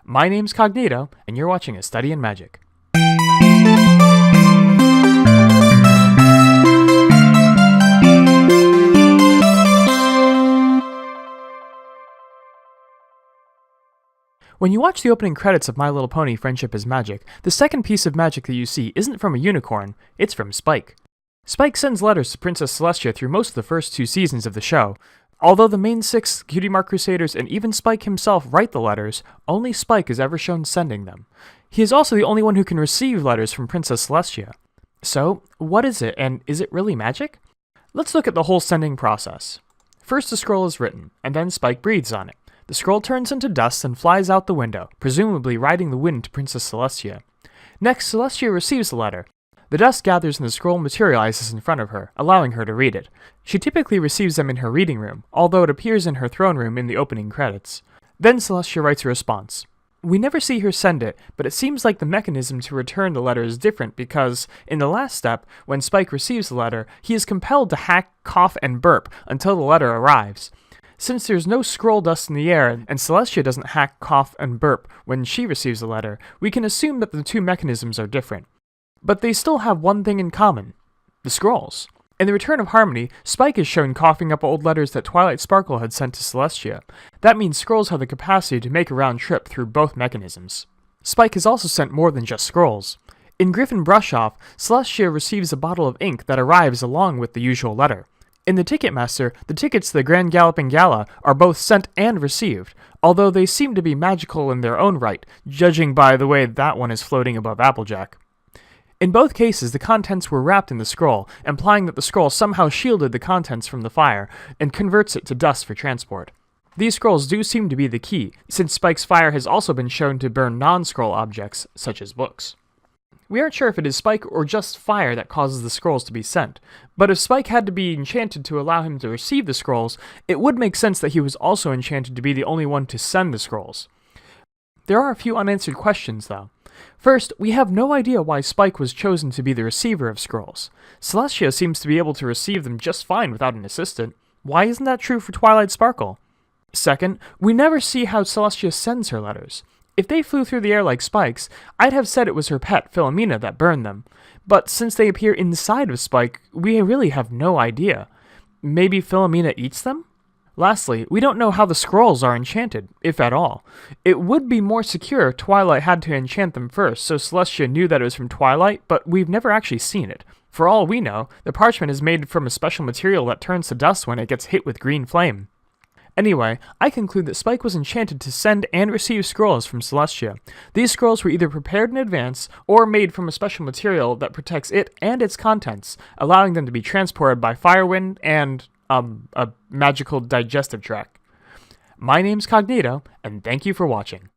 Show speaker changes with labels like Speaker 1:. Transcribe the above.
Speaker 1: My name's Cogneato, and you're watching A Study in Magic. When you watch the opening credits of My Little Pony: Friendship is Magic, the second piece of magic that you see isn't from a unicorn, it's from Spike. Spike sends letters to Princess Celestia through most of the first 2 seasons of the show. Although the main 6 Cutie Mark Crusaders and even Spike himself write the letters, only Spike is ever shown sending them. He is also the only one who can receive letters from Princess Celestia. So, what is it, and is it really magic? Let's look at the whole sending process. First the scroll is written, and then Spike breathes on it. The scroll turns into dust and flies out the window, presumably riding the wind to Princess Celestia. Next, Celestia receives the letter. The dust gathers and the scroll materializes in front of her, allowing her to read it. She typically receives them in her reading room, although it appears in her throne room in the opening credits. Then Celestia writes a response. We never see her send it, but it seems like the mechanism to return the letter is different because, in the last step, when Spike receives the letter, he is compelled to hack, cough, and burp until the letter arrives. Since there's no scroll dust in the air, and Celestia doesn't hack, cough, and burp when she receives the letter, we can assume that the 2 mechanisms are different. But they still have one thing in common: the scrolls. In The Return of Harmony, Spike is shown coughing up old letters that Twilight Sparkle had sent to Celestia. That means scrolls have the capacity to make a round trip through both mechanisms. Spike has also sent more than just scrolls. In Griffin Brush-Off, Celestia receives a bottle of ink that arrives along with the usual letter. In the Ticketmaster, the tickets to the Grand Galloping Gala are both sent and received, although they seem to be magical in their own right, judging by the way that one is floating above Applejack. In both cases, the contents were wrapped in the scroll, implying that the scroll somehow shielded the contents from the fire and converts it to dust for transport. These scrolls do seem to be the key, since Spike's fire has also been shown to burn non-scroll objects, such as books. We aren't sure if it is Spike or just fire that causes the scrolls to be sent, but if Spike had to be enchanted to allow him to receive the scrolls, it would make sense that he was also enchanted to be the only one to send the scrolls. There are a few unanswered questions, though. First, we have no idea why Spike was chosen to be the receiver of scrolls. Celestia seems to be able to receive them just fine without an assistant. Why isn't that true for Twilight Sparkle? Second, we never see how Celestia sends her letters. If they flew through the air like Spike's, I'd have said it was her pet, Philomena, that burned them. But since they appear inside of Spike, we really have no idea. Maybe Philomena eats them? Lastly, we don't know how the scrolls are enchanted, if at all. It would be more secure if Twilight had to enchant them first, so Celestia knew that it was from Twilight, but we've never actually seen it. For all we know, the parchment is made from a special material that turns to dust when it gets hit with green flame. Anyway, I conclude that Spike was enchanted to send and receive scrolls from Celestia. These scrolls were either prepared in advance, or made from a special material that protects it and its contents, allowing them to be transported by firewind and, a magical digestive tract. My name's Cogneato, and thank you for watching.